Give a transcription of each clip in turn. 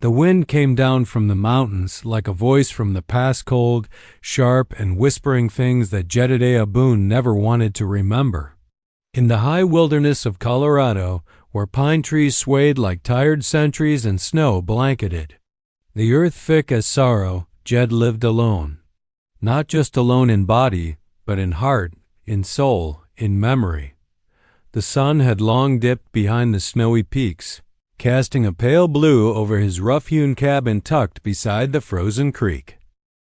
The wind came down from the mountains like a voice from the past, cold, sharp, and whispering things that Jedediah Boone never wanted to remember. In the high wilderness of Colorado, where pine trees swayed like tired sentries and snow blanketed the earth thick as sorrow, Jed lived alone. Not just alone in body, but in heart, in soul, in memory. The sun had long dipped behind the snowy peaks, casting a pale blue over his rough-hewn cabin tucked beside the frozen creek.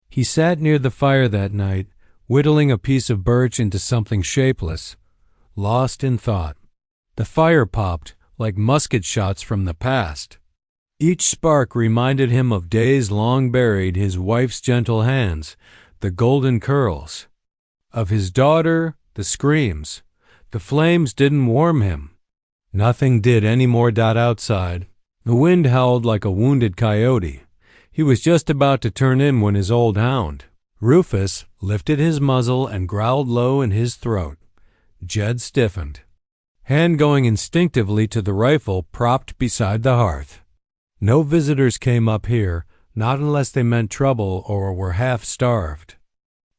He sat near the fire that night, whittling a piece of birch into something shapeless, lost in thought. The fire popped like musket shots from the past. Each spark reminded him of days long buried, his wife's gentle hands, the golden curls. Of his daughter, the screams. The flames didn't warm him. Nothing did any more. Outside, the wind howled like a wounded coyote. He was just about to turn in when his old hound, Rufus, lifted his muzzle and growled low in his throat. Jed stiffened, hand going instinctively to the rifle propped beside the hearth. No visitors came up here, not unless they meant trouble or were half-starved.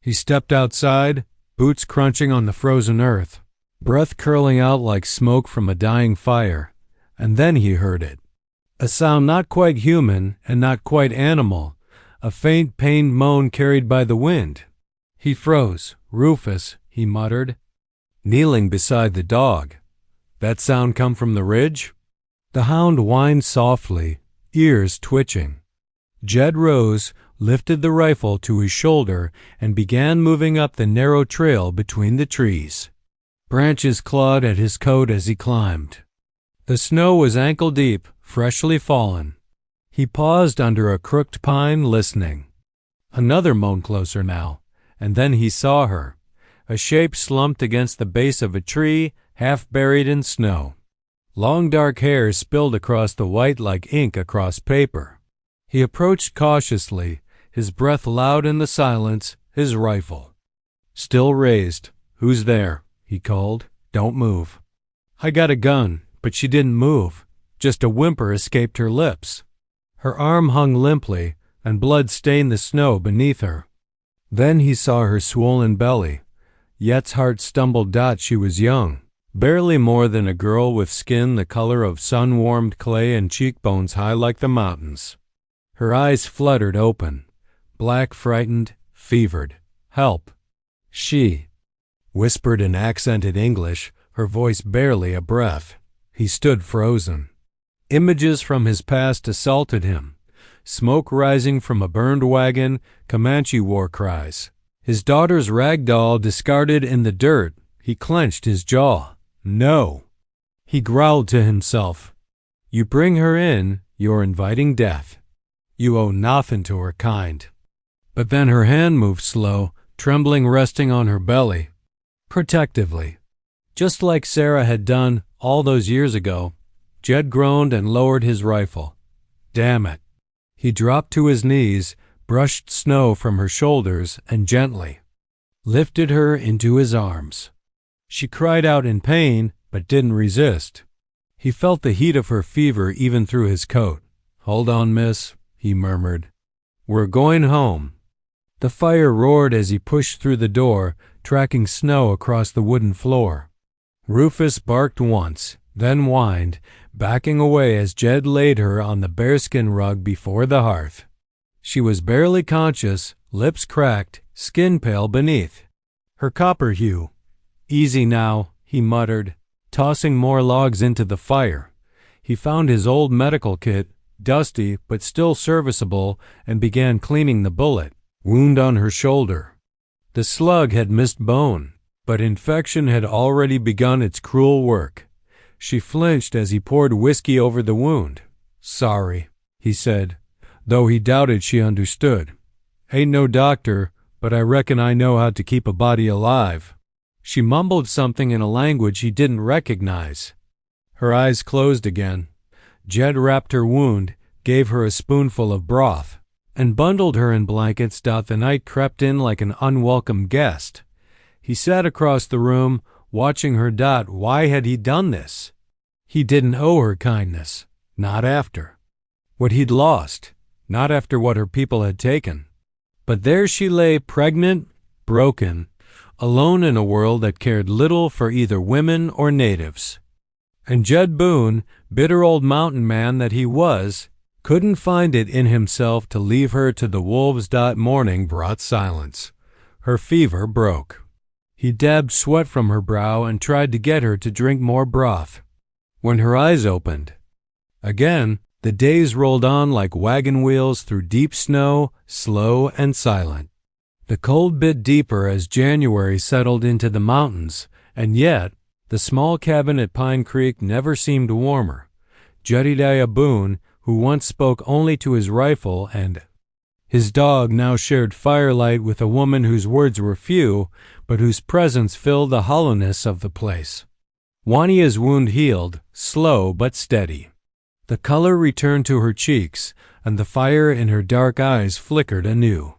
He stepped outside, boots crunching on the frozen earth, breath curling out like smoke from a dying fire, and then he heard it. A sound not quite human and not quite animal, a faint, pained moan carried by the wind. He froze. "Rufus," he muttered, kneeling beside the dog. "That sound come from the ridge?" The hound whined softly, ears twitching. Jed rose, lifted the rifle to his shoulder, and began moving up the narrow trail between the trees. Branches clawed at his coat as he climbed. The snow was ankle-deep, freshly fallen. He paused under a crooked pine, listening. Another moan closer now, and then he saw her, a shape slumped against the base of a tree, half buried in snow. Long dark hair spilled across the white like ink across paper. He approached cautiously, his breath loud in the silence, his rifle still raised. "Who's there?" he called. "Don't move." "I got a gun," but she didn't move. Just a whimper escaped her lips. Her arm hung limply, and blood stained the snow beneath her. Then he saw her swollen belly. Yet's heart stumbled. She was young, barely more than a girl, with skin the color of sun-warmed clay and cheekbones high like the mountains. Her eyes fluttered open, black, frightened, fevered. "Help!" She whispered in accented English, her voice barely a breath. He stood frozen. Images from his past assaulted him. Smoke rising from a burned wagon, Comanche war cries. His daughter's rag doll discarded in the dirt. He clenched his jaw. "No." He growled to himself. "You bring her in, you're inviting death. You owe nothing to her kind." But then her hand moved slow, trembling, resting on her belly, protectively. Just like Sarah had done all those years ago. Jed groaned and lowered his rifle. "Damn it." He dropped to his knees, brushed snow from her shoulders, and gently lifted her into his arms. She cried out in pain, but didn't resist. He felt the heat of her fever even through his coat. "Hold on, miss," he murmured. "We're going home." The fire roared as he pushed through the door, tracking snow across the wooden floor. Rufus barked once, then whined, backing away as Jed laid her on the bearskin rug before the hearth. She was barely conscious, lips cracked, skin pale beneath. Her copper hue. "Easy now," he muttered, tossing more logs into the fire. He found his old medical kit, dusty but still serviceable, and began cleaning the bullet wound on her shoulder. The slug had missed bone, but infection had already begun its cruel work. She flinched as he poured whiskey over the wound. "Sorry," he said, though he doubted she understood. "Ain't no doctor, but I reckon I know how to keep a body alive." She mumbled something in a language he didn't recognize. Her eyes closed again. Jed wrapped her wound, gave her a spoonful of broth, and bundled her in blankets. The night crept in like an unwelcome guest. He sat across the room, watching her. Why had he done this? He didn't owe her kindness, not after. what he'd lost, not after what her people had taken. But there she lay, pregnant, broken, alone in a world that cared little for either women or natives. And Jed Boone, bitter old mountain man that he was, couldn't find it in himself to leave her to the wolves. Morning brought silence. Her fever broke. He dabbed sweat from her brow and tried to get her to drink more broth. When her eyes opened again, the days rolled on like wagon wheels through deep snow, slow and silent. The cold bit deeper as January settled into the mountains, and yet the small cabin at Pine Creek never seemed warmer. Jedediah Boone, who once spoke only to his rifle and his dog, now shared firelight with a woman whose words were few, but whose presence filled the hollowness of the place. Wania's wound healed, slow but steady. The color returned to her cheeks, and the fire in her dark eyes flickered anew.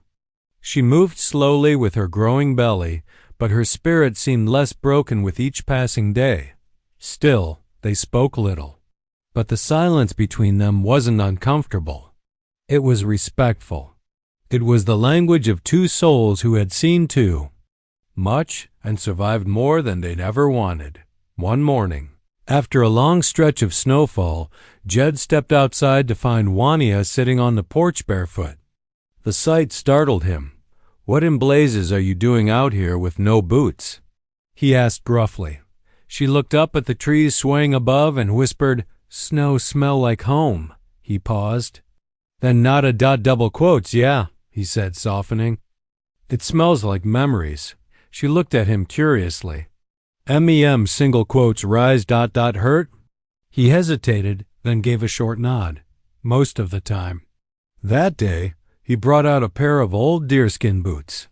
She moved slowly with her growing belly, but her spirit seemed less broken with each passing day. Still, they spoke little. But the silence between them wasn't uncomfortable. It was respectful. It was the language of two souls who had seen too much and survived more than they'd ever wanted. One morning, after a long stretch of snowfall, Jed stepped outside to find Wania sitting on the porch barefoot. The sight startled him. "What in blazes are you doing out here with no boots?" he asked gruffly. She looked up at the trees swaying above and whispered, "Snow smell like home." He paused. "Then not a double quotes, yeah," he said, softening. "It smells like memories." She looked at him curiously. "MEM single quotes rise ... hurt?" He hesitated, then gave a short nod. "Most of the time." That day, he brought out a pair of old deerskin boots.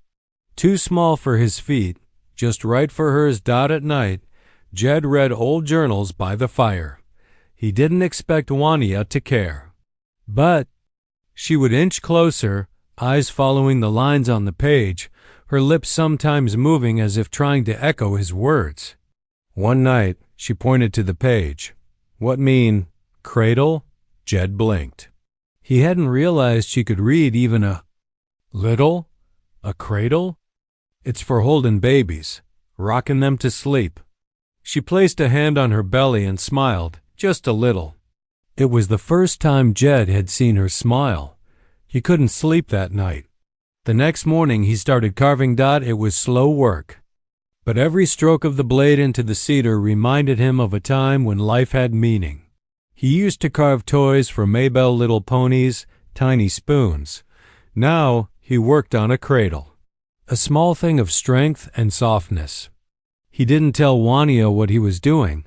Too small for his feet, just right for hers. At night, Jed read old journals by the fire. He didn't expect Wania to care. But she would inch closer, eyes following the lines on the page, her lips sometimes moving as if trying to echo his words. One night, she pointed to the page. "What mean, cradle?" Jed blinked. He hadn't realized she could read even a little. A cradle? "It's for holding babies, rocking them to sleep." She placed a hand on her belly and smiled, just a little. It was the first time Jed had seen her smile. He couldn't sleep that night. The next morning he started carving. It was slow work, but every stroke of the blade into the cedar reminded him of a time when life had meaning. He used to carve toys for Maybelle little ponies, tiny spoons. Now he worked on a cradle, a small thing of strength and softness. He didn't tell Wania what he was doing,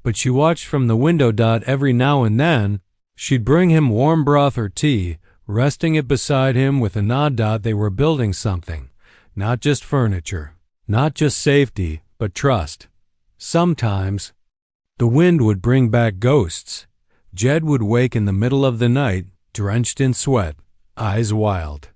but she watched from the window. Every now and then, she'd bring him warm broth or tea, resting it beside him with a nod. They were building something, not just furniture, not just safety, but trust. Sometimes, the wind would bring back ghosts. Jed would wake in the middle of the night, drenched in sweat, eyes wild.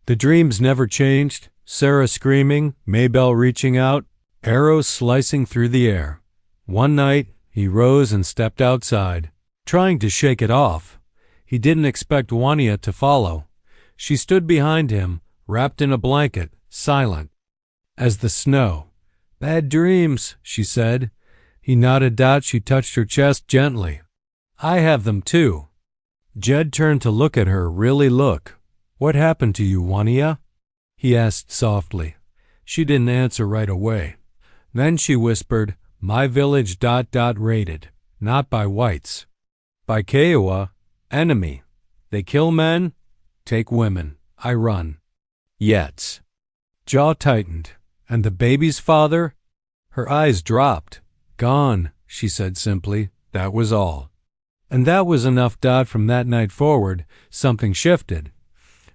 The dreams never changed, Sarah screaming, Maybelle reaching out, arrows slicing through the air. One night, he rose and stepped outside, trying to shake it off. He didn't expect Wania to follow. She stood behind him, wrapped in a blanket, silent as the snow. "Bad dreams," she said. He nodded. She touched her chest gently. "I have them too." Jed turned to look at her, really look. "What happened to you, Wania?" he asked softly. She didn't answer right away. Then she whispered, "My village ... raided, not by whites. By Kiowa, enemy. They kill men, take women. I run." Yet. Jaw tightened. "And the baby's father?" Her eyes dropped. "Gone," she said simply. That was all. And that was enough. From that night forward, something shifted.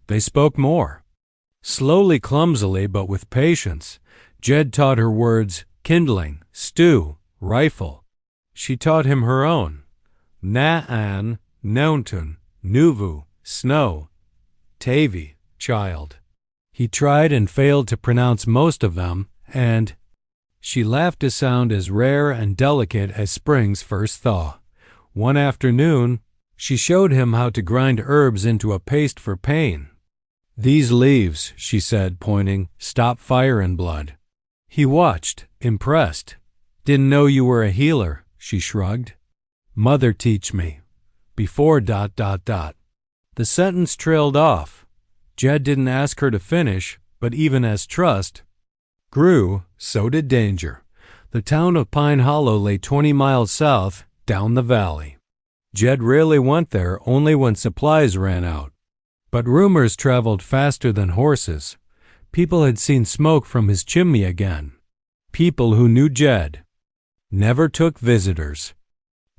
They spoke more. Slowly, clumsily, but with patience. Jed taught her words, kindling, stew, rifle. She taught him her own. Na'an, Nountun, Nuvu, snow, Tavi, child. He tried and failed to pronounce most of them, and she laughed a sound as rare and delicate as spring's first thaw. One afternoon, She showed him how to grind herbs into a paste for pain. "These leaves," she said, pointing, "stop fire and blood." He watched, impressed. "Didn't know you were a healer," she shrugged. "Mother teach me. Before ... The sentence trailed off. Jed didn't ask her to finish, but even as trust grew, so did danger. The town of Pine Hollow lay 20 miles south, down the valley. Jed rarely went there, only when supplies ran out. But rumors traveled faster than horses. People had seen smoke from his chimney again. People who knew Jed. Never took visitors.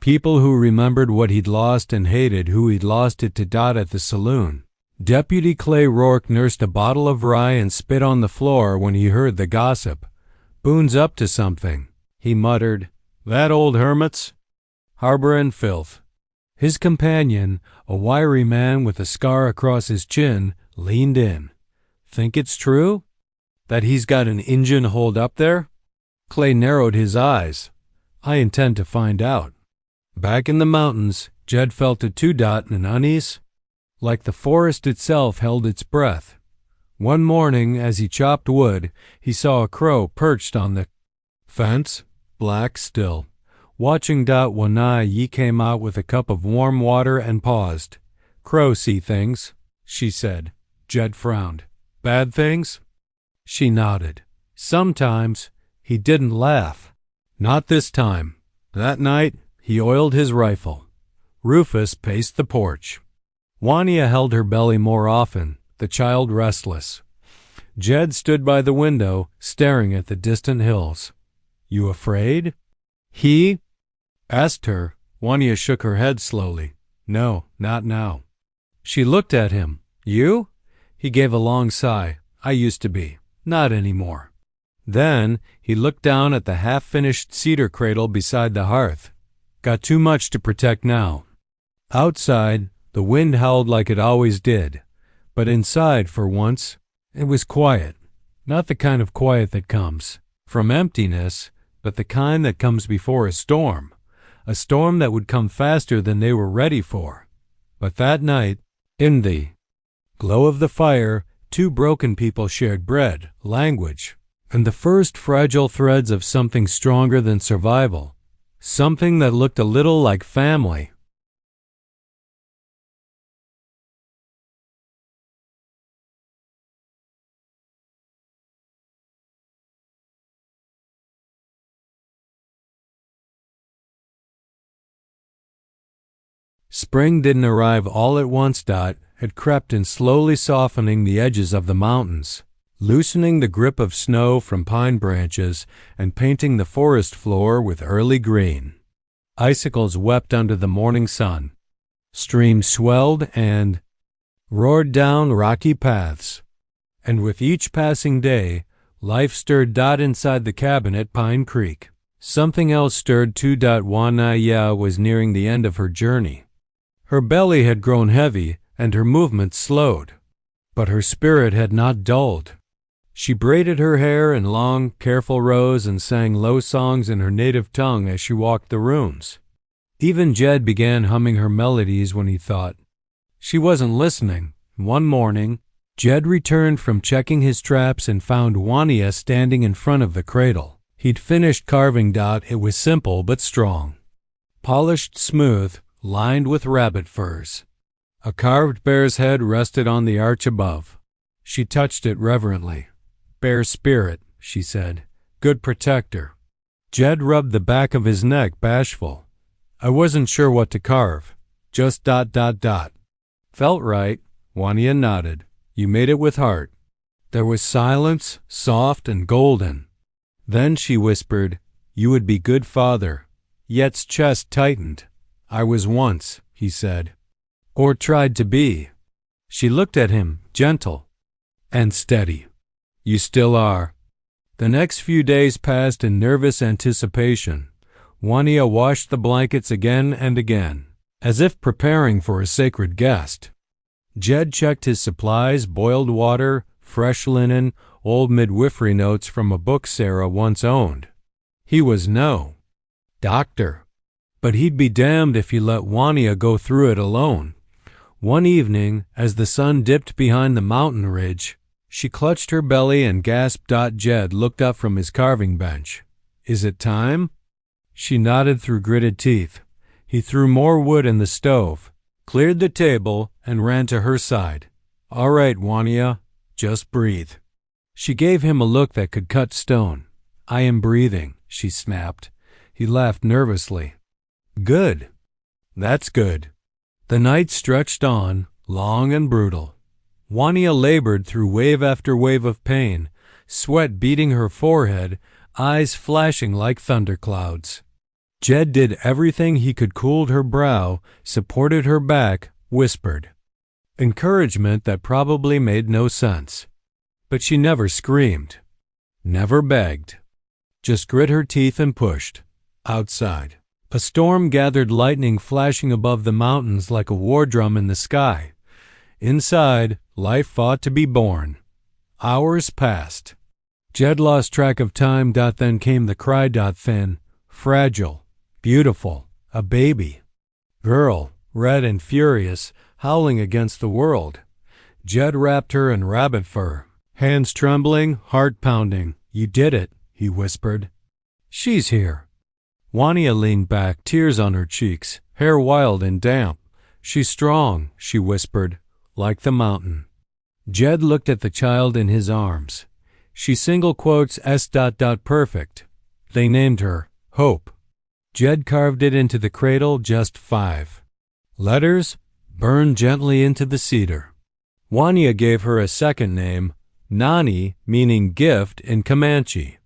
People who remembered what he'd lost and hated who he'd lost it to at the saloon. Deputy Clay Rourke nursed a bottle of rye and spit on the floor when he heard the gossip. "Boone's up to something," he muttered. "That old hermit's harborin' filth." His companion, a wiry man with a scar across his chin, leaned in. "Think it's true? That he's got an Injun holed up there?" Clay narrowed his eyes. "I intend to find out." Back in the mountains, Jed felt a and an unease. Like the forest itself held its breath. One morning, as he chopped wood, he saw a crow perched on the fence, black still. Watching one eye, he came out with a cup of warm water and paused. "Crow see things," she said. Jed frowned. "Bad things?" She nodded. "Sometimes." He didn't laugh. Not this time. That night, he oiled his rifle. Rufus paced the porch. Wanya held her belly more often, the child restless. Jed stood by the window, staring at the distant hills. "You afraid?" He asked her. Wanya shook her head slowly. "No, not now." She looked at him. "You?" He gave a long sigh. "I used to be. Not anymore." Then he looked down at the half-finished cedar cradle beside the hearth. "Got too much to protect now." Outside, the wind howled like it always did. But inside, for once, it was quiet. Not the kind of quiet that comes from emptiness, but the kind that comes before a storm that would come faster than they were ready for. But that night, in the glow of the fire, two broken people shared bread, language, and the first fragile threads of something stronger than survival, something that looked a little like family. Spring didn't arrive all at once. Had crept in, slowly softening the edges of the mountains, loosening the grip of snow from pine branches and painting the forest floor with early green. Icicles wept under the morning sun. Streams swelled and roared down rocky paths. And with each passing day, life stirred. Inside the cabin at Pine Creek. Something else stirred too. Wanaya was nearing the end of her journey. Her belly had grown heavy and her movements slowed, but her spirit had not dulled. She braided her hair in long, careful rows and sang low songs in her native tongue as she walked the rooms. Even Jed began humming her melodies when he thought. She wasn't listening. One morning, Jed returned from checking his traps and found Wanya standing in front of the cradle. He'd finished carving. It was simple but strong. Polished smooth, lined with rabbit furs. A carved bear's head rested on the arch above. She touched it reverently. "Bear spirit," she said. "Good protector." Jed rubbed the back of his neck, bashful. "I wasn't sure what to carve. Just ... Felt right." Wanya nodded. "You made it with heart." There was silence, soft and golden. Then she whispered, "You would be good father." Yet's chest tightened. "I was once," he said. "Or tried to be." She looked at him, gentle and steady. "You still are." The next few days passed in nervous anticipation. Wanya washed the blankets again and again, as if preparing for a sacred guest. Jed checked his supplies, boiled water, fresh linen, old midwifery notes from a book Sarah once owned. He was no doctor, But he'd be damned if he let Wanya go through it alone. One evening, as the sun dipped behind the mountain ridge, she clutched her belly and gasped. Jed looked up from his carving bench. "Is it time?" She nodded through gritted teeth. He threw more wood in the stove, cleared the table, and ran to her side. "All right, Wanya, just breathe." She gave him a look that could cut stone. "I am breathing," she snapped. He laughed nervously. "Good. That's good." The night stretched on, long and brutal. Wanya labored through wave after wave of pain, sweat beading her forehead, eyes flashing like thunderclouds. Jed did everything he could, cooled her brow, supported her back, whispered encouragement that probably made no sense. But she never screamed, never begged, just grit her teeth and pushed. Outside, a storm gathered, lightning flashing above the mountains like a war drum in the sky. Inside, life fought to be born. Hours passed. Jed lost track of time. Then came the cry. Thin, fragile, beautiful, a baby. Girl, red and furious, howling against the world. Jed wrapped her in rabbit fur, hands trembling, heart pounding. "You did it," he whispered. "She's here." Wanya leaned back, tears on her cheeks, hair wild and damp. "She's strong," she whispered, "like the mountain." Jed looked at the child in his arms. She single quotes S. Perfect. They named her Hope. Jed carved it into the cradle, just 5 letters, burned gently into the cedar. Wanya gave her a second name, Nani, meaning gift in Comanche.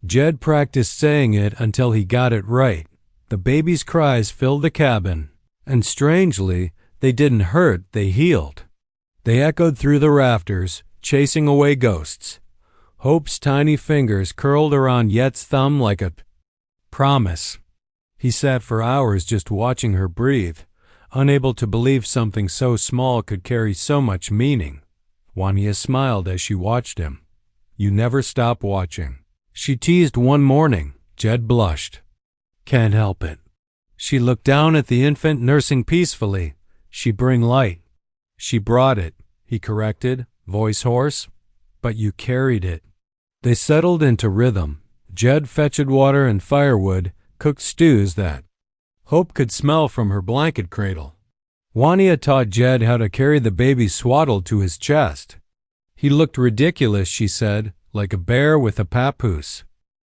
Jed practiced saying it until he got it right. The baby's cries filled the cabin, and strangely, they didn't hurt, they healed. They echoed through the rafters, chasing away ghosts. Hope's tiny fingers curled around Yet's thumb like a promise. He sat for hours just watching her breathe, unable to believe something so small could carry so much meaning. Wanya smiled as she watched him. "You never stop watching," she teased one morning. Jed blushed. "Can't help it." She looked down at the infant nursing peacefully. "She bring light." "She brought it," he corrected, voice hoarse. "But you carried it." They settled into rhythm. Jed fetched water and firewood, cooked stews that Hope could smell from her blanket cradle. Wanya taught Jed how to carry the baby swaddled to his chest. He looked ridiculous, she said, like a bear with a papoose.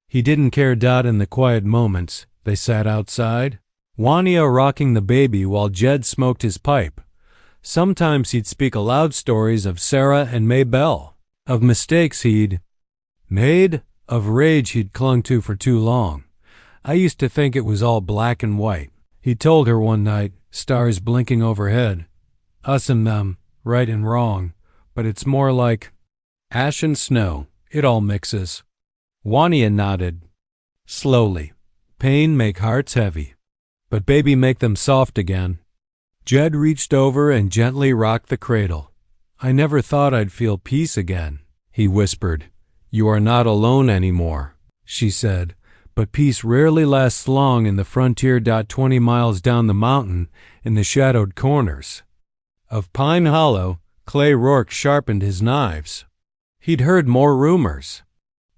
He didn't care. In the quiet moments, they sat outside, Wanya rocking the baby while Jed smoked his pipe. Sometimes he'd speak aloud stories of Sarah and Maybelle, of mistakes he'd made, of rage he'd clung to for too long. "I used to think it was all black and white," he told her one night, stars blinking overhead. "Us and them, right and wrong, but it's more like ash and snow. It all mixes." Wanya nodded. Slowly. "Pain make hearts heavy, but baby make them soft again." Jed reached over and gently rocked the cradle. "I never thought I'd feel peace again," he whispered. "You are not alone anymore," she said, "but peace rarely lasts long in the frontier. 20 miles down the mountain, in the shadowed corners of Pine Hollow, Clay Rourke sharpened his knives. He'd heard more rumors.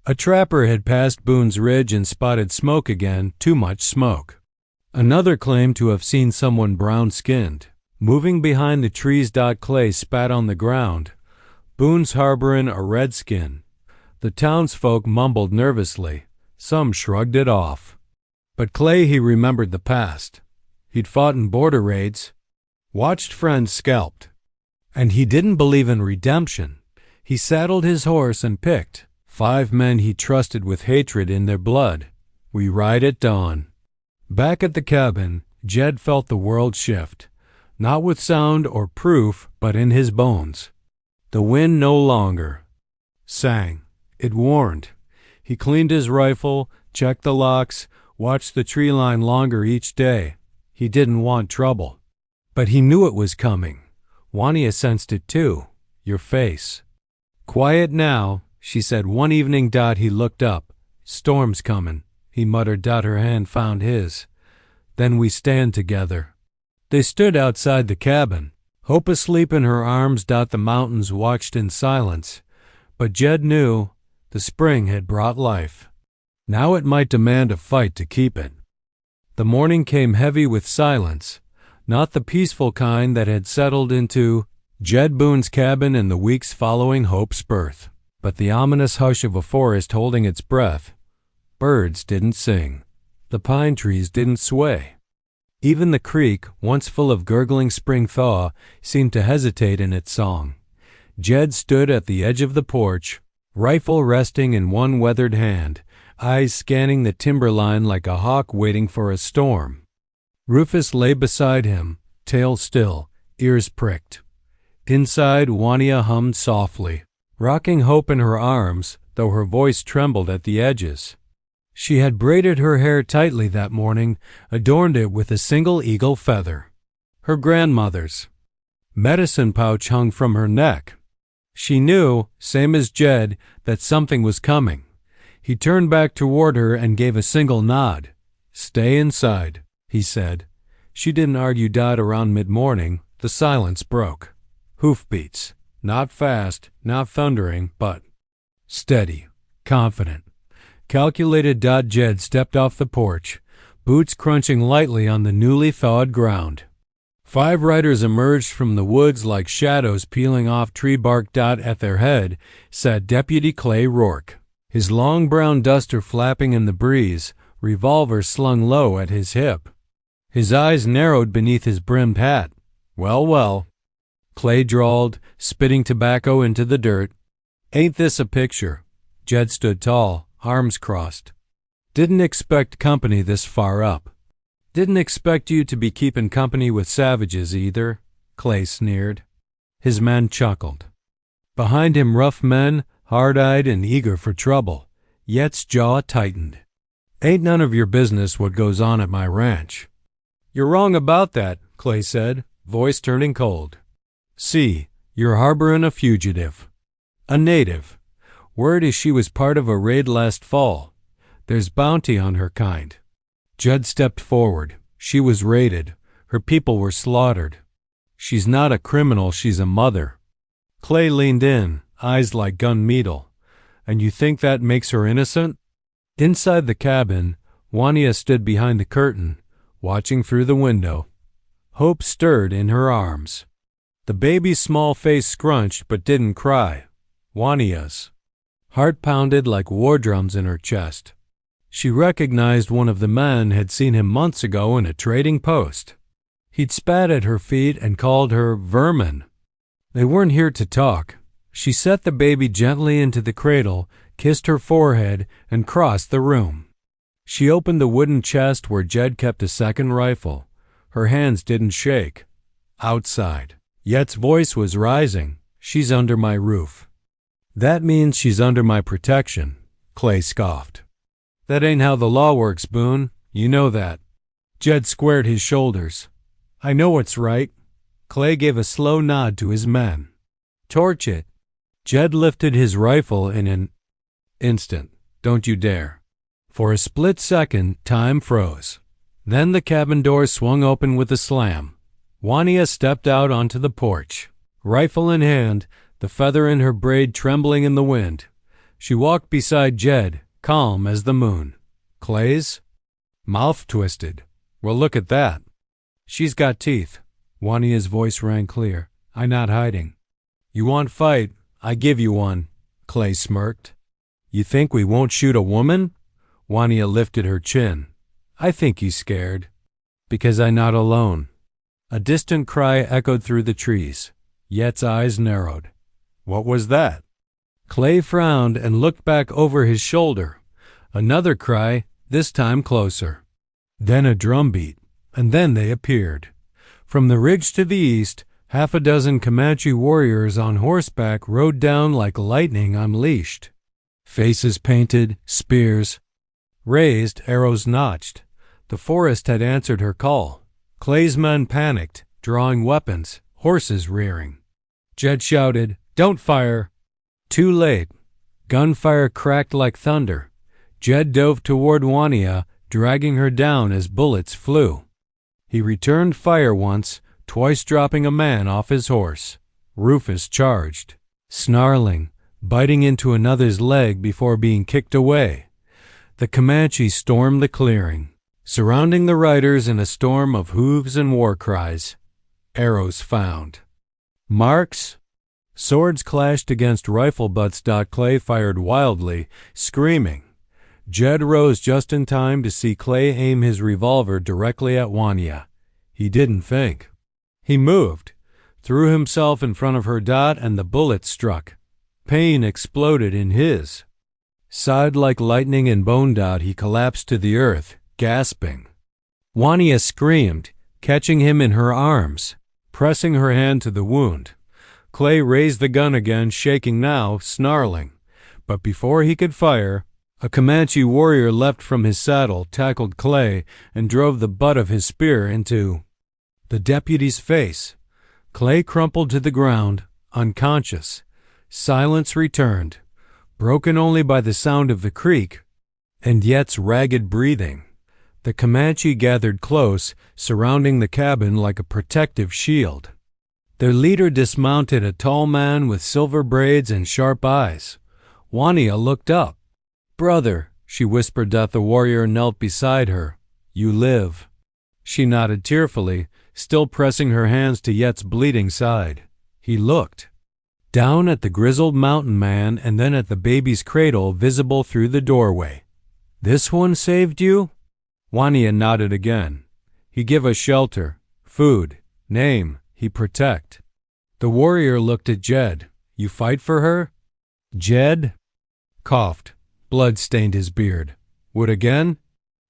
A trapper had passed Boone's Ridge and spotted smoke again, too much smoke. Another claimed to have seen someone brown-skinned, moving behind the trees. Clay spat on the ground. "Boone's harborin' a redskin." The townsfolk mumbled nervously. Some shrugged it off. But Clay, he remembered the past. He'd fought in border raids, watched friends scalped. And he didn't believe in redemption. He saddled his horse and picked 5 men he trusted with hatred in their blood. We ride at dawn. Back at the cabin, Jed felt the world shift, not with sound or proof, but in his bones. The wind no longer sang. It warned. He cleaned his rifle, checked the locks, watched the tree line longer each day. He didn't want trouble. But he knew it was coming. Wanya sensed it too. Your face. "Quiet now," she said one evening. He looked up. "Storm's comin'," he muttered. Her hand found his. Then we stand together." They stood outside the cabin. Hope asleep in her arms. The mountains watched in silence, but Jed knew the spring had brought life. Now it might demand a fight to keep it. The morning came heavy with silence, not the peaceful kind that had settled into Jed Boone's cabin in the weeks following Hope's birth, but the ominous hush of a forest holding its breath. Birds didn't sing. The pine trees didn't sway. Even the creek, once full of gurgling spring thaw, seemed to hesitate in its song. Jed stood at the edge of the porch, rifle resting in one weathered hand, eyes scanning the timberline like a hawk waiting for a storm. Rufus lay beside him, tail still, ears pricked. Inside, Wania hummed softly, rocking Hope in her arms, though her voice trembled at the edges. She had braided her hair tightly that morning, adorned it with a single eagle feather. Her grandmother's. Medicine pouch hung from her neck. She knew, same as Jed, that something was coming. He turned back toward her and gave a single nod. "Stay inside," he said. She didn't argue. Around mid-morning, the silence broke. Hoofbeats. Not fast, not thundering, but steady, confident. Calculated. Jed stepped off the porch, boots crunching lightly on the newly thawed ground. 5 riders emerged from the woods like shadows peeling off tree bark. At their head sat Deputy Clay Rourke, his long brown duster flapping in the breeze, revolver slung low at his hip. His eyes narrowed beneath his brimmed hat. "Well, well," Clay drawled, spitting tobacco into the dirt. "Ain't this a picture?" Jed stood tall, arms crossed. "Didn't expect company this far up." "Didn't expect you to be keeping company with savages either," Clay sneered. His men chuckled. Behind him, rough men, hard-eyed and eager for trouble. Yet's jaw tightened. "Ain't none of your business what goes on at my ranch." "You're wrong about that," Clay said, voice turning cold. "See, you're harboring a fugitive. A native. Word is she was part of a raid last fall. There's bounty on her kind." Judd stepped forward. "She was raided. Her people were slaughtered. She's not a criminal, she's a mother." Clay leaned in, eyes like gun metal. "And you think that makes her innocent?" Inside the cabin, Wania stood behind the curtain, watching through the window. Hope stirred in her arms. The baby's small face scrunched but didn't cry. Wania's heart pounded like war drums in her chest. She recognized one of the men had seen him months ago in a trading post. He'd spat at her feet and called her vermin. They weren't here to talk. She set the baby gently into the cradle, kissed her forehead, and crossed the room. She opened the wooden chest where Jed kept a second rifle. Her hands didn't shake. "Outside." Yet's voice was rising. "She's under my roof." "That means she's under my protection," Clay scoffed. "That ain't how the law works, Boone. You know that." Jed squared his shoulders. "I know what's right." Clay gave a slow nod to his men. "Torch it." Jed lifted his rifle in an instant. "Don't you dare." For a split second, time froze. Then the cabin door swung open with a slam. Wania stepped out onto the porch, rifle in hand, the feather in her braid trembling in the wind. She walked beside Jed, calm as the moon. Clay's mouth twisted. "Well, look at that." "She's got teeth." Wania's voice rang clear. "I'm not hiding." "You want fight? I give you one." Clay smirked. "You think we won't shoot a woman?" Wania lifted her chin. "I think he's scared." "Because I'm not alone." A distant cry echoed through the trees. Yet's eyes narrowed. "What was that?" Clay frowned and looked back over his shoulder. Another cry, this time closer. Then a drumbeat, and then they appeared. From the ridge to the east, 6 Comanche warriors on horseback rode down like lightning unleashed. Faces painted, spears raised, arrows notched. The forest had answered her call. Clay's men panicked, drawing weapons, horses rearing. Jed shouted, "Don't fire!" Too late. Gunfire cracked like thunder. Jed dove toward Wania, dragging her down as bullets flew. He returned fire once, twice dropping a man off his horse. Rufus charged, snarling, biting into another's leg before being kicked away. The Comanche stormed the clearing, surrounding the riders in a storm of hooves and war cries. Arrows found. Marks? Swords clashed against rifle butts. Clay fired wildly, screaming. Jed rose just in time to see Clay aim his revolver directly at Wanya. He didn't think. He moved, threw himself in front of her, and the bullet struck. Pain exploded in his side like lightning and bone. He collapsed to the earth, gasping. Wanya screamed, catching him in her arms, pressing her hand to the wound. Clay raised the gun again, shaking now, snarling. But before he could fire, a Comanche warrior leapt from his saddle, tackled Clay, and drove the butt of his spear into the deputy's face. Clay crumpled to the ground, unconscious. Silence returned, broken only by the sound of the creek and Yet's ragged breathing. The Comanche gathered close, surrounding the cabin like a protective shield. Their leader dismounted, a tall man with silver braids and sharp eyes. Wanya looked up. "Brother," she whispered. The warrior knelt beside her. "You live." She nodded tearfully, still pressing her hands to Yet's bleeding side. He looked down at the grizzled mountain man and then at the baby's cradle visible through the doorway. "This one saved you?" Wanya nodded again. "He give us shelter, food, name, he protect." The warrior looked at Jed. "You fight for her?" Jed coughed. Blood stained his beard. "Would again?"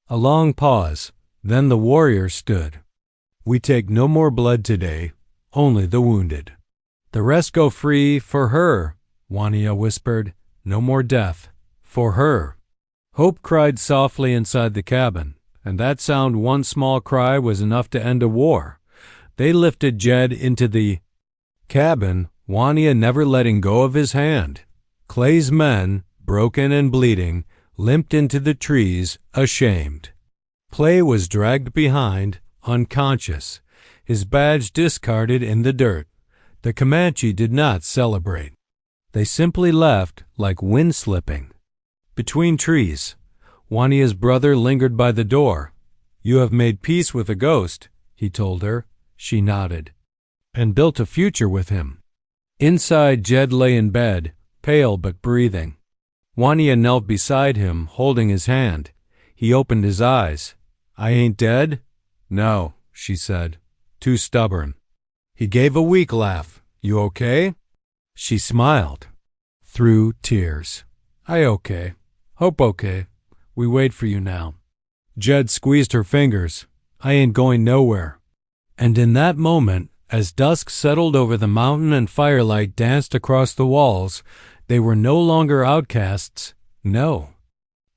A long pause. Then the warrior stood. "We take no more blood today, only the wounded. The rest go free for her," Wanya whispered. "No more death. For her." Hope cried softly inside the cabin, and that sound, one small cry, was enough to end a war. They lifted Jed into the cabin, Wanya never letting go of his hand. Clay's men, broken and bleeding, limped into the trees, ashamed. Clay was dragged behind, unconscious, his badge discarded in the dirt. The Comanche did not celebrate. They simply left like wind slipping. Between trees, Wanya's brother lingered by the door. "You have made peace with a ghost," he told her. She nodded. "And built a future with him." Inside, Jed lay in bed, pale but breathing. Wanya knelt beside him, holding his hand. He opened his eyes. "I ain't dead?" "No," she said. "Too stubborn." He gave a weak laugh. "You okay?" She smiled through tears. "I okay. Hope okay. We wait for you now." Jed squeezed her fingers. "I ain't going nowhere." And in that moment, as dusk settled over the mountain and firelight danced across the walls, they were no longer outcasts, no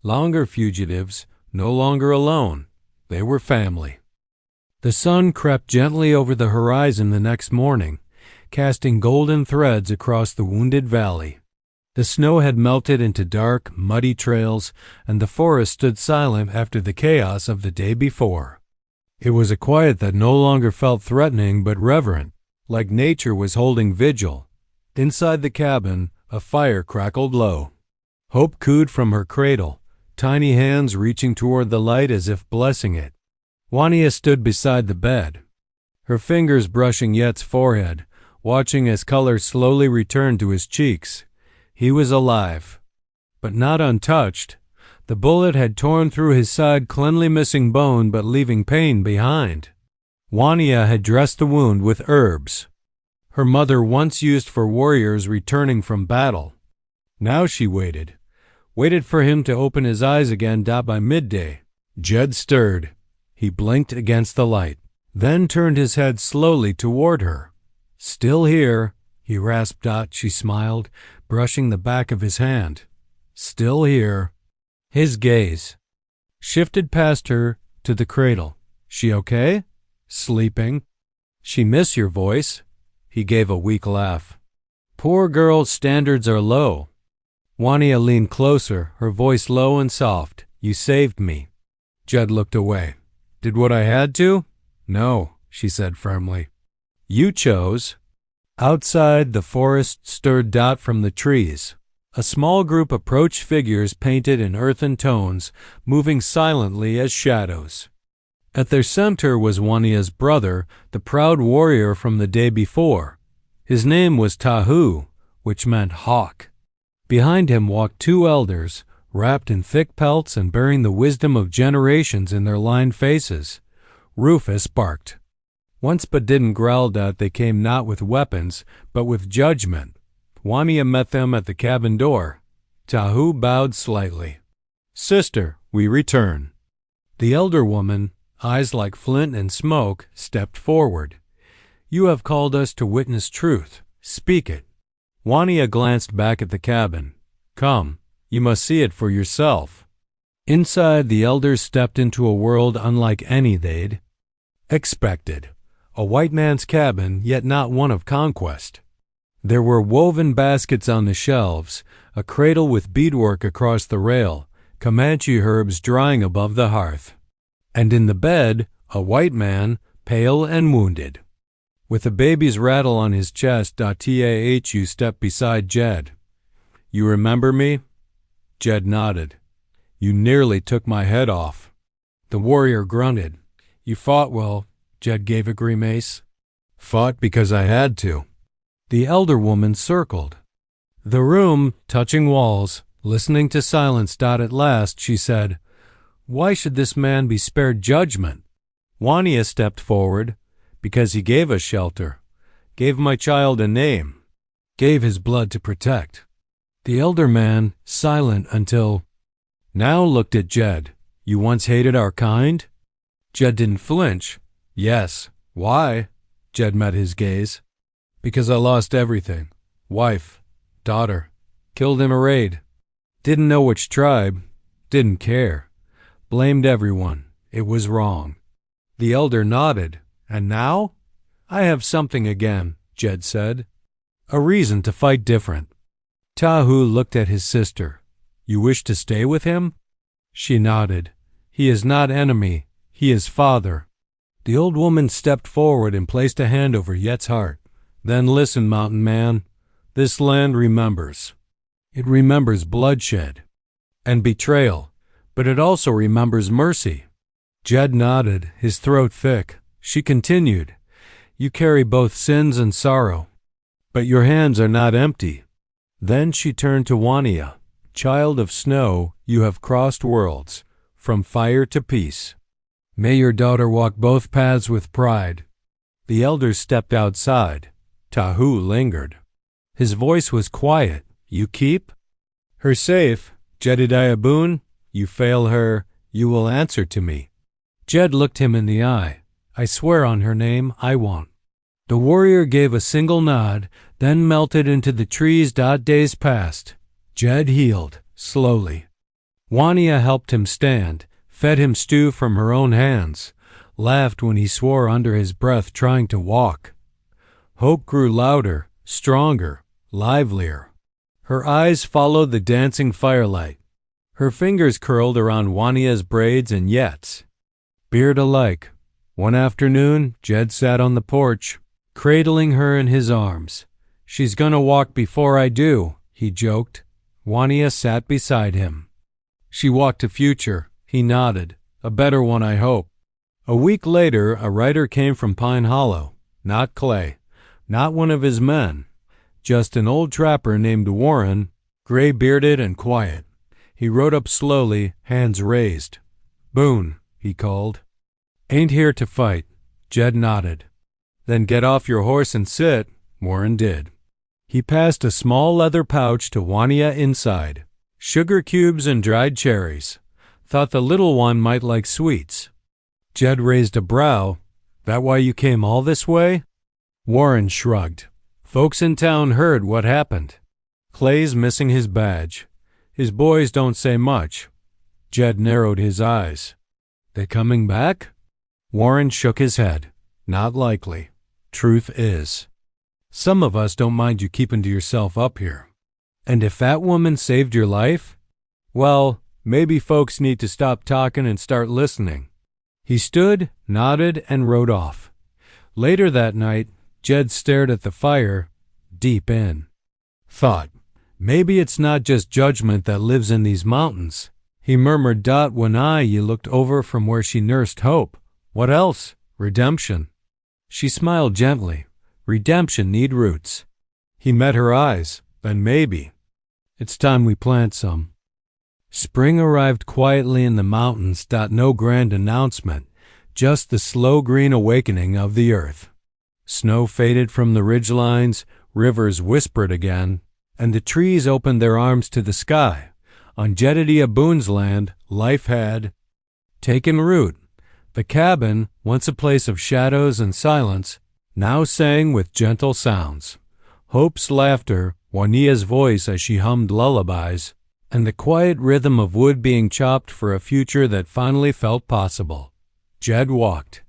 longer fugitives, no longer alone. They were family. The sun crept gently over the horizon the next morning, casting golden threads across the wounded valley. The snow had melted into dark, muddy trails, and the forest stood silent after the chaos of the day before. It was a quiet that no longer felt threatening but reverent, like nature was holding vigil. Inside the cabin, a fire crackled low. Hope cooed from her cradle, tiny hands reaching toward the light as if blessing it. Wanya stood beside the bed, her fingers brushing Yet's forehead, watching as color slowly returned to his cheeks. He was alive, but not untouched. The bullet had torn through his side, cleanly missing bone but leaving pain behind. Wanya had dressed the wound with herbs her mother once used for warriors returning from battle. Now she waited for him to open his eyes again. By midday, Jed stirred. He blinked against the light, then turned his head slowly toward her. "Still here," he rasped. She smiled, brushing the back of his hand. "Still here." His gaze shifted past her to the cradle. "She okay? Sleeping?" "She miss your voice." He gave a weak laugh. "Poor girl's standards are low." Wanya leaned closer, her voice low and soft. "You saved me." Jed looked away. Did what I had to? No, she said firmly. You chose. Outside, the forest stirred dot from the trees. A small group approached, figures painted in earthen tones, moving silently as shadows. At their center was Wania's brother, the proud warrior from the day before. His name was Tahu, which meant hawk. Behind him walked two elders, wrapped in thick pelts and bearing the wisdom of generations in their lined faces. Rufus barked. Once but didn't growl that they came not with weapons, but with judgment. Wania met them at the cabin door. Tahu bowed slightly. Sister, we return. The elder woman, eyes like flint and smoke, stepped forward. You have called us to witness truth. Speak it. Wania glanced back at the cabin. Come, you must see it for yourself. Inside, the elders stepped into a world unlike any they'd expected. A white man's cabin, yet not one of conquest. There were woven baskets on the shelves, a cradle with beadwork across the rail, Comanche herbs drying above the hearth. And in the bed, a white man, pale and wounded. With a baby's rattle on his chest, Tahu stepped beside Jed. You remember me? Jed nodded. You nearly took my head off. The warrior grunted. You fought well. Jed gave a grimace. Fought because I had to. The elder woman circled the room, touching walls, listening to silence. At last, she said, Why should this man be spared judgment? Wania stepped forward. Because he gave us shelter, gave my child a name, gave his blood to protect. The elder man, silent until now, looked at Jed. You once hated our kind? Jed didn't flinch. Yes. Why? Jed met his gaze. Because I lost everything. Wife, daughter. Killed in a raid. Didn't know which tribe. Didn't care. Blamed everyone. It was wrong. The elder nodded. And now? I have something again, Jed said. A reason to fight different. Tahu looked at his sister. You wish to stay with him? She nodded. He is not enemy. He is father. The old woman stepped forward and placed a hand over Yet's heart. Then listen, mountain man. This land remembers. It remembers bloodshed and betrayal, but it also remembers mercy. Jed nodded, his throat thick. She continued, You carry both sins and sorrow, but your hands are not empty. Then she turned to Wania. Child of snow, you have crossed worlds, from fire to peace. May your daughter walk both paths with pride. The elders stepped outside. Tahu lingered. His voice was quiet. You keep her safe, Jedediah Boone. You fail her, you will answer to me. Jed looked him in the eye. I swear on her name, I won't. The warrior gave a single nod, then melted into the trees. Days passed. Jed healed, slowly. Wania helped him stand, fed him stew from her own hands, laughed when he swore under his breath, trying to walk. Hope grew louder, stronger, livelier. Her eyes followed the dancing firelight. Her fingers curled around Wania's braids and Yet's. Beard alike. One afternoon, Jed sat on the porch, cradling her in his arms. She's gonna walk before I do, he joked. Wania sat beside him. She walked a future, he nodded. A better one, I hope. A week later, a writer came from Pine Hollow. Not Clay. Not one of his men. Just an old trapper named Warren, gray-bearded and quiet. He rode up slowly, hands raised. Boone, he called. Ain't here to fight. Jed nodded. Then get off your horse and sit. Warren did. He passed a small leather pouch to Wania inside. Sugar cubes and dried cherries. Thought the little one might like sweets. Jed raised a brow. That why you came all this way? Warren shrugged. Folks in town heard what happened. Clay's missing his badge. His boys don't say much. Jed narrowed his eyes. They coming back? Warren shook his head. Not likely. Truth is, some of us don't mind you keeping to yourself up here. And if that woman saved your life, well, Maybe folks need to stop talking and start listening." He stood, nodded, and rode off. Later that night, Jed stared at the fire, deep in thought. Maybe it's not just judgment that lives in these mountains, he murmured. When I looked over from where she nursed hope. What else? Redemption. She smiled gently. Redemption need roots. He met her eyes. Then maybe it's time we plant some. Spring arrived quietly in the mountains. No grand announcement, just the slow green awakening of the earth. Snow faded from the ridgelines, rivers whispered again, and the trees opened their arms to the sky. On Jedediah Boone's land, life had taken root. The cabin, once a place of shadows and silence, now sang with gentle sounds. Hope's laughter, Juania's voice as she hummed lullabies, and the quiet rhythm of wood being chopped for a future that finally felt possible. Jed walked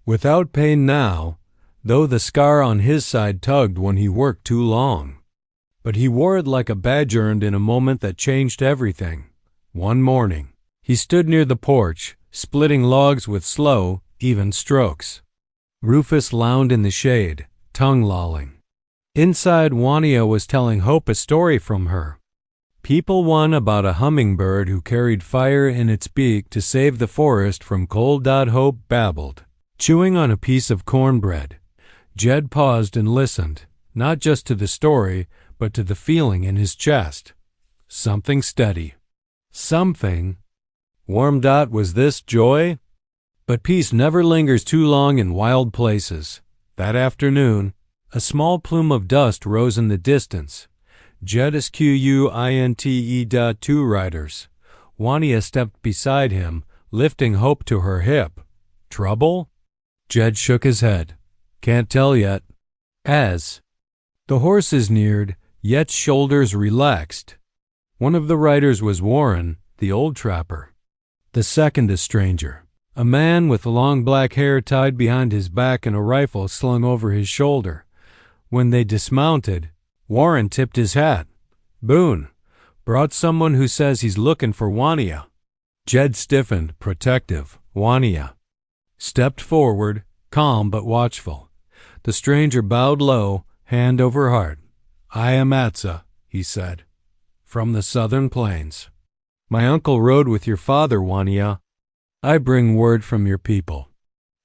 without pain now, though the scar on his side tugged when he worked too long. But he wore it like a badge earned in a moment that changed everything. One morning, he stood near the porch, splitting logs with slow, even strokes. Rufus lounged in the shade, tongue lolling. Inside, Juania was telling Hope a story from her people, one about a hummingbird who carried fire in its beak to save the forest from cold. Hope babbled, chewing on a piece of cornbread. Jed paused and listened, not just to the story, but to the feeling in his chest. Something steady. Something warm. Was this joy? But peace never lingers too long in wild places. That afternoon, a small plume of dust rose in the distance. Jed's Quinte. Two riders. Juania stepped beside him, lifting Hope to her hip. Trouble? Jed shook his head. Can't tell yet. As the horses neared, Yet's shoulders relaxed. One of the riders was Warren, the old trapper. The second a stranger, a man with long black hair tied behind his back and a rifle slung over his shoulder. When they dismounted, Warren tipped his hat. Boone, brought someone who says he's looking for Juania. Jed stiffened, protective. Juania stepped forward, calm but watchful. The stranger bowed low, hand over heart. I am Atza, he said, from the southern plains. My uncle rode with your father, Juania. I bring word from your people.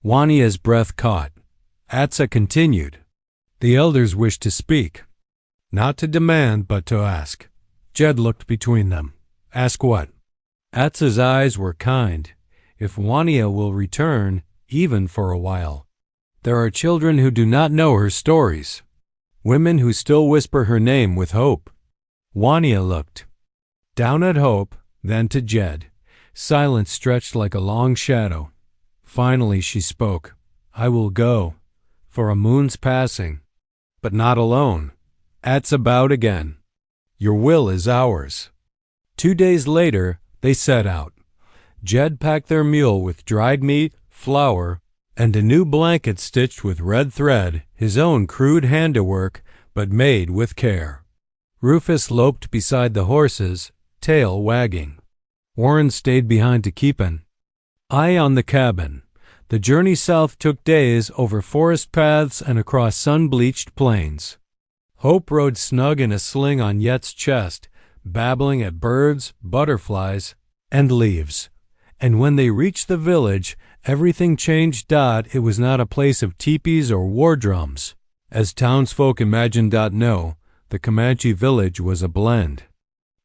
Juania's breath caught. Atza continued. The elders wish to speak. Not to demand, but to ask. Jed looked between them. Ask what? Atza's eyes were kind. If Juania will return, even for a while. There are children who do not know her stories. Women who still whisper her name with hope. Juania looked down at Hope, then to Jed. Silence stretched like a long shadow. Finally she spoke. I will go, for a moon's passing, but not alone. Atza bowed again. Your will is ours. 2 days later, they set out. Jed packed their mule with dried meat, flour, and a new blanket stitched with red thread, his own crude handiwork, but made with care. Rufus loped beside the horses, tail wagging. Warren stayed behind to keep an eye on the cabin. The journey south took days over forest paths and across sun-bleached plains. Hope rode snug in a sling on Yet's chest, babbling at birds, butterflies, and leaves. And when they reached the village, everything changed. It was not a place of teepees or war drums. As townsfolk imagined. No, the Comanche village was a blend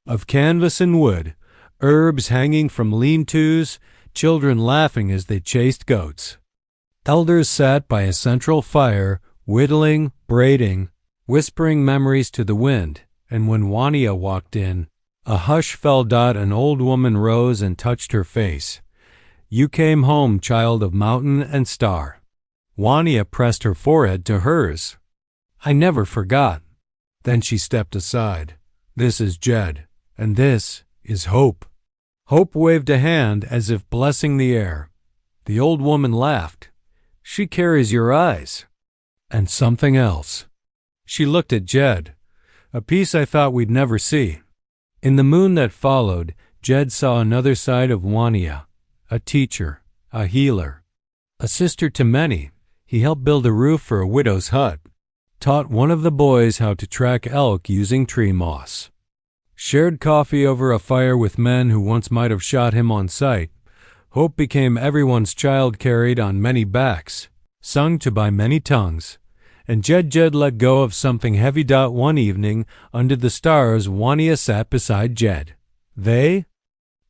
of canvas and wood, herbs hanging from lean-tos, children laughing as they chased goats. Elders sat by a central fire, whittling, braiding, whispering memories to the wind, and when Juania walked in, a hush fell. An old woman rose and touched her face. You came home, child of mountain and star. Juania pressed her forehead to hers. I never forgot. Then she stepped aside. This is Jed, and this is Hope. Hope waved a hand as if blessing the air. The old woman laughed. She carries your eyes. And something else. She looked at Jed. A piece I thought we'd never see. In the moon that followed, Jed saw another side of Wania, a teacher, a healer, a sister to many. He helped build a roof for a widow's hut, taught one of the boys how to track elk using tree moss, shared coffee over a fire with men who once might have shot him on sight. Hope became everyone's child carried on many backs, sung to by many tongues. And Jed let go of something heavy. One evening, under the stars, Wania sat beside Jed. They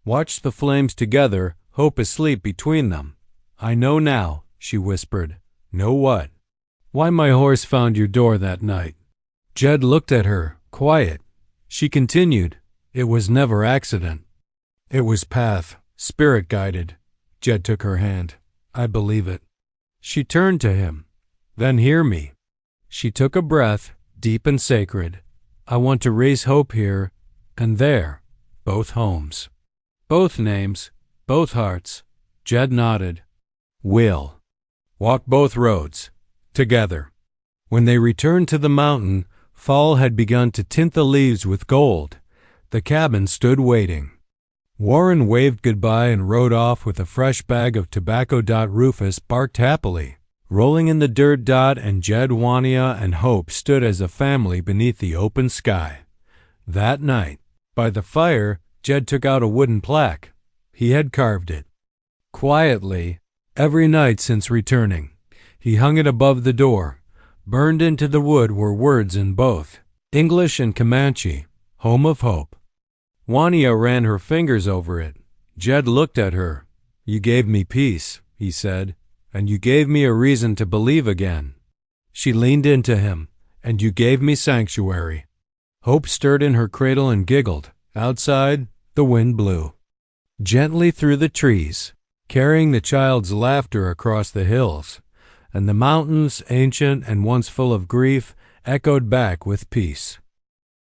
watched the flames together, Hope asleep between them. "I know now," she whispered. "Know what?" "Why my horse found your door that night." Jed looked at her, quiet. She continued, "It was never accident. It was path, spirit guided." Jed took her hand. "I believe it." She turned to him. "Then hear me." She took a breath, deep and sacred. "I want to raise hope here and there, both homes, both names, both hearts." Jed nodded. "Will. Walk both roads, together." When they returned to the mountain, fall had begun to tint the leaves with gold. The cabin stood waiting. Warren waved goodbye and rode off with a fresh bag of tobacco. Rufus barked happily, rolling in the dirt. And Jed, Wania, and Hope stood as a family beneath the open sky. That night, by the fire, Jed took out a wooden plaque. He had carved it. Quietly, every night since returning, he hung it above the door. Burned into the wood were words in both English and Comanche, "Home of Hope." Wania ran her fingers over it. Jed looked at her. "You gave me peace," he said, "and you gave me a reason to believe again." She leaned into him. "And you gave me sanctuary." Hope stirred in her cradle and giggled. Outside, the wind blew gently through the trees, carrying the child's laughter across the hills, and the mountains, ancient and once full of grief, echoed back with peace.